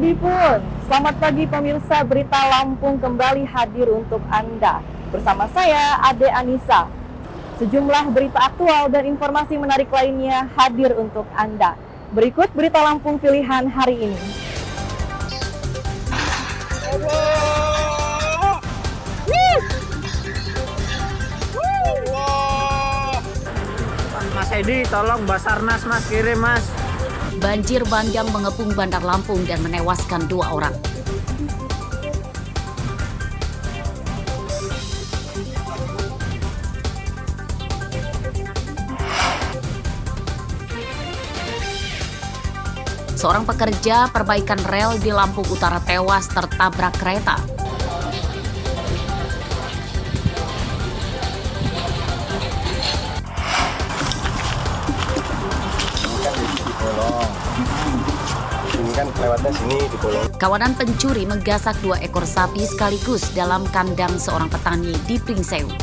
pagi pun. Selamat pagi pemirsa, Berita Lampung kembali hadir untuk Anda. Bersama saya, Ade Anissa. Sejumlah berita aktual dan informasi menarik lainnya hadir untuk Anda. Berikut Berita Lampung pilihan hari ini. Mas Edi, tolong Basarnas Mas, kirim Mas. Banjir bandang mengepung Bandar Lampung dan menewaskan 2 orang. Seorang pekerja perbaikan rel di Lampung Utara tewas tertabrak kereta. Ini kan lewatnya sini di Bolong. Kawanan pencuri menggasak 2 ekor sapi sekaligus dalam kandang seorang petani di Pringsewu.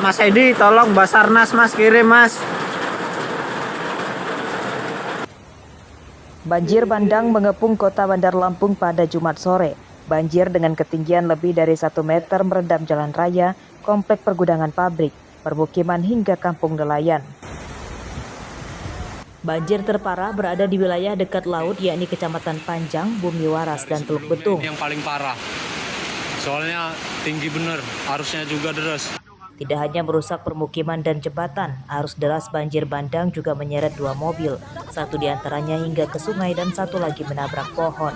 Mas Edi, tolong Basarnas Mas, kirim Mas. Banjir bandang mengepung kota Bandar Lampung pada Jumat sore. Banjir dengan ketinggian lebih dari 1 meter merendam jalan raya, komplek pergudangan pabrik, permukiman hingga kampung nelayan. Banjir terparah berada di wilayah dekat laut, yakni Kecamatan Panjang, Bumi Waras, dan Teluk Betung. Yang paling parah, soalnya tinggi bener, arusnya juga deras. Tidak hanya merusak permukiman dan jembatan, arus deras banjir bandang juga menyeret 2 mobil. Satu diantaranya hingga ke sungai dan satu lagi menabrak pohon.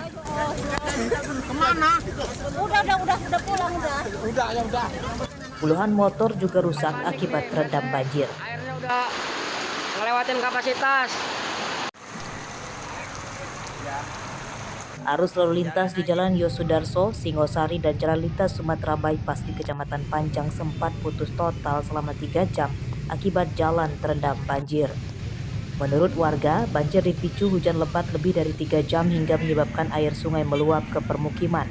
Kemana? Udah pulang udah. Udah. Puluhan motor juga rusak akibat terendam banjir. Airnya udah ngelewatin kapasitas. Arus lalu lintas di Jalan Yosudarso, Singosari, dan Jalan Lintas Sumatera Bypass di Kecamatan Panjang sempat putus total selama 3 jam akibat jalan terendam banjir. Menurut warga, banjir dipicu hujan lebat lebih dari 3 jam hingga menyebabkan air sungai meluap ke permukiman.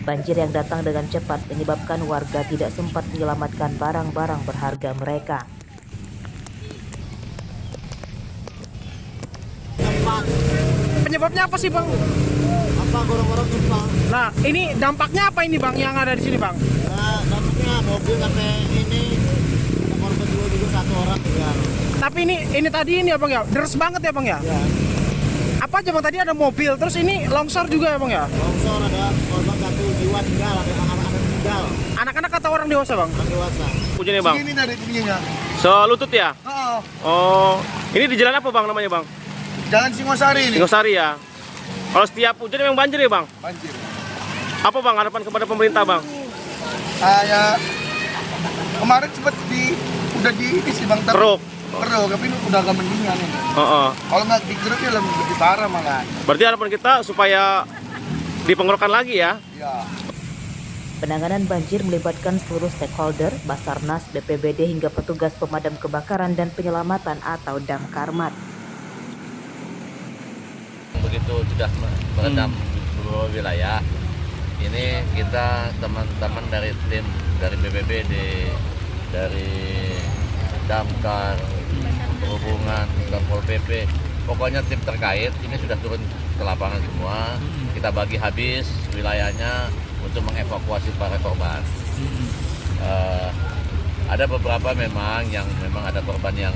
Banjir yang datang dengan cepat menyebabkan warga tidak sempat menyelamatkan barang-barang berharga mereka. Penyebabnya apa sih Bang? Apa gorong-gorong tumpah? Nah, ini dampaknya apa ini Bang yang ada di sini Bang? Nah, dampaknya mobil sampai ini ada korban juga 1 orang tinggal. Tapi ini tadi ini ya Bang ya, deres banget ya Bang ya? Ya, Apa aja Bang, tadi ada mobil, terus ini longsor juga ya Bang ya? longsor ada korban 1 jiwa tinggal, ada anak-anak tinggal, Anak-anak atau orang dewasa Bang? orang dewasa. Hujan ya Bang? Segini dari tingginya. Selutut ya? Oh, Oh, ini di jalan apa Bang namanya Bang? Jalan Singosari ini. Singosari ya? Kalau setiap hujan memang banjir ya Bang? Banjir. Apa Bang harapan kepada pemerintah Bang? Ya kemarin sempat udah diisi Bang, tapi Keruk? keruk, tapi ini udah agak mendingan ini. Heeh. Kalau nggak digeruk ya lebih parah malah. Berarti harapan kita supaya dipengerukan lagi ya? Ya. Penanganan banjir melibatkan seluruh stakeholder, Basarnas, BPBD, hingga petugas pemadam kebakaran dan penyelamatan atau Damkarmat. Begitu sudah merendam beberapa wilayah, ini kita teman-teman dari tim dari BPBD, dari Damkar, Perhubungan, Pol PP, pokoknya tim terkait ini sudah turun ke lapangan semua. Kita bagi habis wilayahnya untuk mengevakuasi para korban. Ada beberapa memang ada korban yang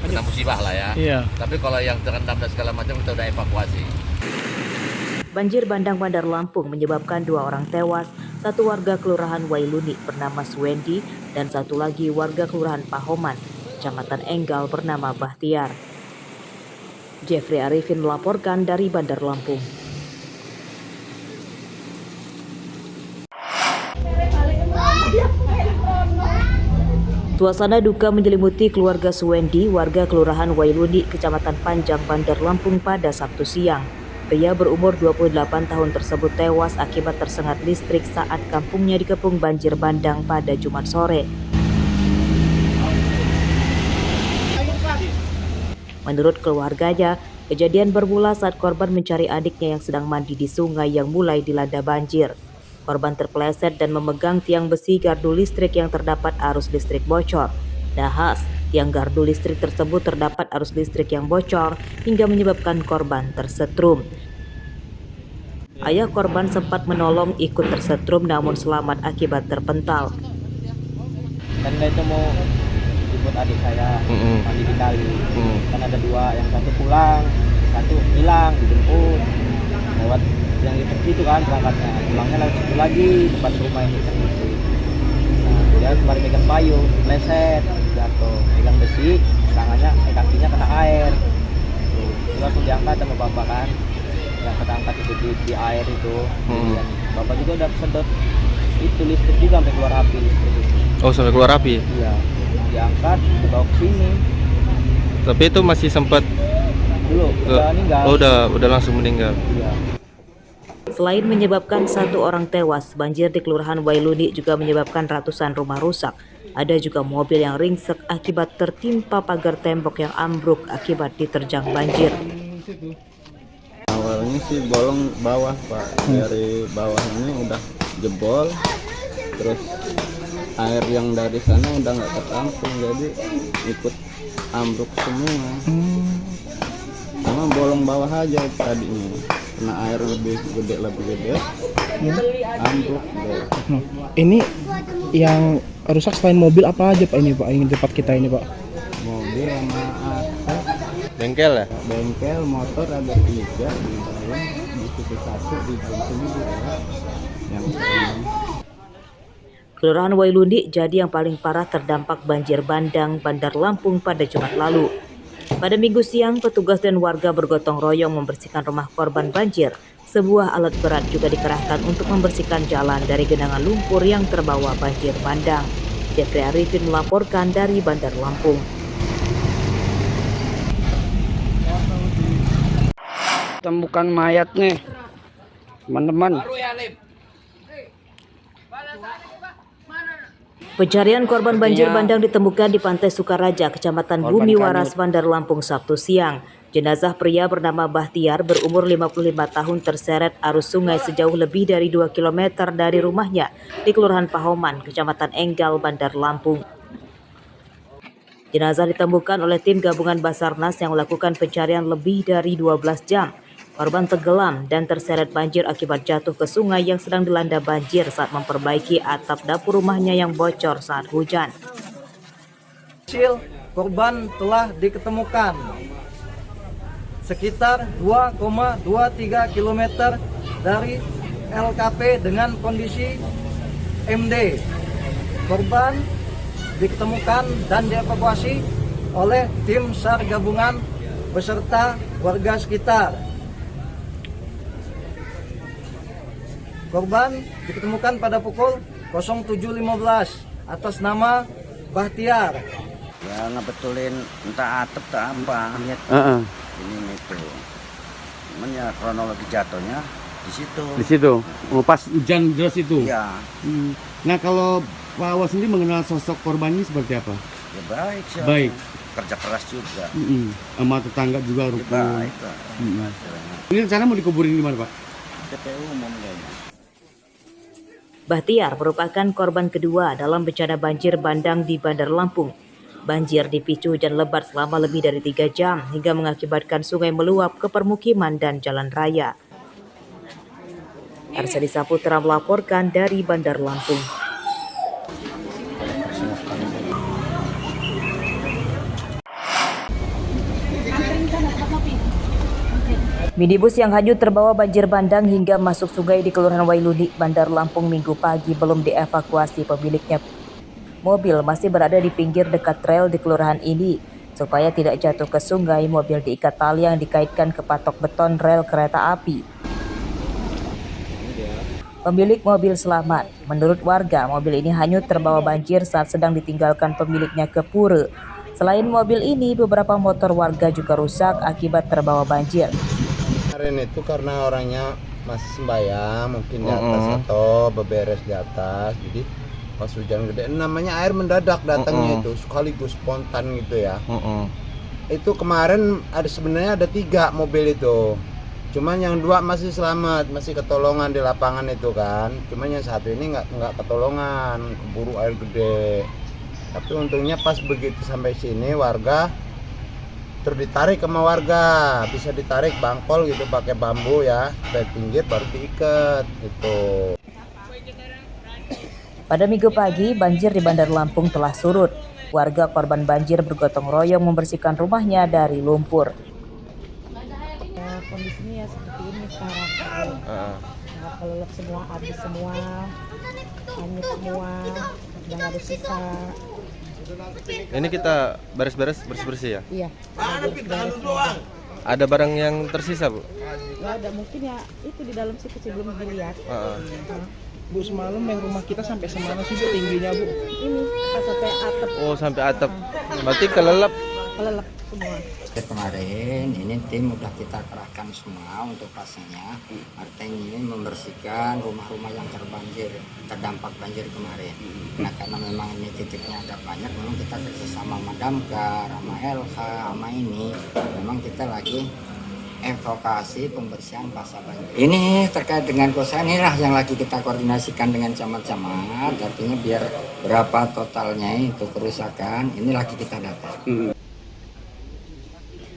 kena musibah lah ya. Iya. Tapi kalau yang terendam dan segala macam kita udah evakuasi. Banjir bandang Bandar Lampung menyebabkan 2 orang tewas, 1 warga Kelurahan Wailuni bernama Swendi, dan 1 lagi warga Kelurahan Pahoman, Kecamatan Enggal bernama Bahtiar. Jeffrey Arifin melaporkan dari Bandar Lampung. Suasana duka menyelimuti keluarga Suwendi, warga Kelurahan Wailuni, Kecamatan Panjang, Bandar Lampung pada Sabtu siang. Keluarga Suwendi, warga Kelurahan Wailuni, Kecamatan Enggal bernama Bahtiar. Jeffrey Arifin melaporkan dari Bandar Lampung. Suasana duka menyelimuti keluarga Suwendi, warga Kelurahan Wailuni, Kecamatan Panjang, Bandar Lampung pada Sabtu siang. Pria berumur 28 tahun tersebut tewas akibat tersengat listrik saat kampungnya dikepung banjir bandang pada Jumat sore. Menurut keluarganya, kejadian bermula saat korban mencari adiknya yang sedang mandi di sungai yang mulai dilanda banjir. Korban terpeleset dan memegang tiang besi gardu listrik yang terdapat arus listrik bocor. Nahas, tiang gardu listrik tersebut terdapat arus listrik yang bocor hingga menyebabkan korban tersetrum. Ayah korban sempat menolong ikut tersetrum namun selamat akibat terpental. Kan itu mau jemput adik saya mandi di kali. Kan ada dua, yang satu pulang, satu hilang dijemput lewat yang itu kan berangkatnya. Pulangnya lewat situ lagi depan rumah ini kan itu. Nah, dia kemarin megang payung, leset, jatuh, megang besi, tangannya, kakinya kena air. Terus langsung diangkat sama bapak kan. Yang ketangkat itu di air itu. Dan bapak juga udah sedot itu listrik juga sampai keluar api listrik itu. Oh, sampai keluar api? Iya, diangkat dibawa ke sini. Tapi itu masih sempat Udah meninggal. Oh, udah langsung meninggal. Iya. Selain menyebabkan 1 orang tewas, banjir di Kelurahan Wailuni juga menyebabkan ratusan rumah rusak. Ada juga mobil yang ringsek akibat tertimpa pagar tembok yang ambruk akibat diterjang banjir. Awalnya sih bolong bawah Pak, dari bawah ini udah jebol, terus air yang dari sana udah nggak ketampung, jadi ikut ambruk semua. Cuma bolong bawah aja tadinya, karena air lebih gede ambruk deh. Ini yang rusak selain mobil apa aja Pak ini Pak, yang di tempat kita ini Pak? Mobil sama AC, Bengkel ya? bengkel, motor ada 3 di dalam, di situ 1 di dalam sini 2 yang lain. Kelurahan Wailuni jadi yang paling parah terdampak banjir bandang Bandar Lampung pada Jumat lalu. Pada Minggu siang, petugas dan warga bergotong royong membersihkan rumah korban banjir. Sebuah alat berat juga dikerahkan untuk membersihkan jalan dari genangan lumpur yang terbawa banjir bandang. Jeffrey Arifin melaporkan dari Bandar Lampung. Temukan mayatnya, teman-teman. Pencarian korban banjir bandang ditemukan di Pantai Sukaraja, Kecamatan Bumi Waras, Bandar Lampung, Sabtu siang. Jenazah pria bernama Bahtiar berumur 55 tahun terseret arus sungai sejauh lebih dari 2 km dari rumahnya di Kelurahan Pahoman, Kecamatan Enggal, Bandar Lampung. Jenazah ditemukan oleh tim gabungan Basarnas yang melakukan pencarian lebih dari 12 jam. Korban tenggelam dan terseret banjir akibat jatuh ke sungai yang sedang dilanda banjir saat memperbaiki atap dapur rumahnya yang bocor saat hujan. Hasil korban telah diketemukan sekitar 2,23 km dari LKP dengan kondisi MD. Korban diketemukan dan dievakuasi oleh tim SAR gabungan beserta warga sekitar. Korban diketemukan pada pukul 07.15 atas nama Bahtiar. Ya ngebetulin entah atap atau apa. Ini itu. Cuman ya kronologi jatuhnya di situ. Di situ. Oh, pas hujan deras itu. Iya. Nah, kalau Pak Awas sendiri mengenal sosok korban ini seperti apa? Ya baik sih. Baik. Kerja keras juga. Sama tetangga juga Ya, rukun. baik. Ini rencana mau dikuburin di mana, Pak? TPU umum kayaknya. Bahtiar merupakan korban kedua dalam bencana banjir bandang di Bandar Lampung. Banjir dipicu hujan lebat selama lebih dari 3 jam hingga mengakibatkan sungai meluap ke permukiman dan jalan raya. Arsadi Saputra melaporkan dari Bandar Lampung. Minibus yang hanyut terbawa banjir bandang hingga masuk sungai di Kelurahan Wailuni, Bandar Lampung Minggu pagi belum dievakuasi pemiliknya. Mobil masih berada di pinggir dekat rel di kelurahan ini. Supaya tidak jatuh ke sungai, mobil diikat tali yang dikaitkan ke patok beton rel kereta api. Pemilik mobil selamat. Menurut warga, mobil ini hanyut terbawa banjir saat sedang ditinggalkan pemiliknya ke Pura. Selain mobil ini, beberapa motor warga juga rusak akibat terbawa banjir. Kemarin itu karena orangnya masih sembahyang, mungkin di atas atau beberes di atas, jadi pas hujan gede, namanya air mendadak datangnya itu sekaligus spontan gitu ya. Itu kemarin sebenarnya ada 3 mobil itu, cuman yang 2 masih selamat, masih ketolongan di lapangan itu kan. Cuman yang satu ini nggak ketolongan, keburu air gede. Tapi untungnya pas begitu sampai sini warga terus ditarik sama warga, bisa ditarik bangkol gitu pakai bambu ya, sampai pinggir baru diikat gitu. Pada Minggu pagi, banjir di Bandar Lampung telah surut. Warga korban banjir bergotong royong membersihkan rumahnya dari lumpur. Kondisinya ya seperti ini sekarang. Kelelep semua, habis semua, hanyut semua, udah nggak ada sisa. Ini kita beres-beres bersih-bersih ya? Iya. Beres-beres. Ada barang yang tersisa, Bu? Nggak ada, mungkin ya itu di dalam situ sebelum dilihat. Bu, semalam yang rumah kita sampai semana sih Bu tingginya Bu? Ini sampai atap. Oh, sampai atap. Berarti kelelep. Kelelep semua. Kemarin ini tim udah kita kerahkan semua untuk pastinya, artinya ini membersihkan rumah-rumah yang terdampak banjir kemarin. Nah karena memang ini titiknya ada banyak, memang kita kerjasama sama Damkar, sama LH, sama ini, memang kita lagi evakuasi pembersihan pasca banjir. Ini terkait dengan kerusakan inilah yang lagi kita koordinasikan dengan camat-camat, artinya biar berapa totalnya itu kerusakan, ini lagi kita data.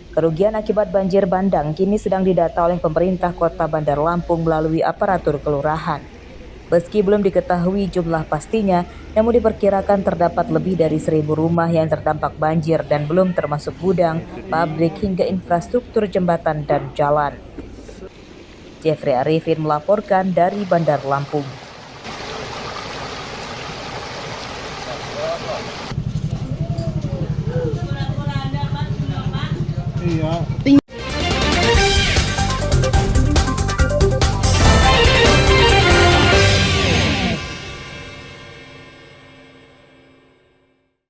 Kerugian akibat banjir bandang kini sedang didata oleh pemerintah Kota Bandar Lampung melalui aparatur kelurahan. Meski belum diketahui jumlah pastinya, namun diperkirakan terdapat lebih dari 1.000 rumah yang terdampak banjir dan belum termasuk gudang, pabrik hingga infrastruktur jembatan dan jalan. Jeffrey Arifin melaporkan dari Bandar Lampung. Iya.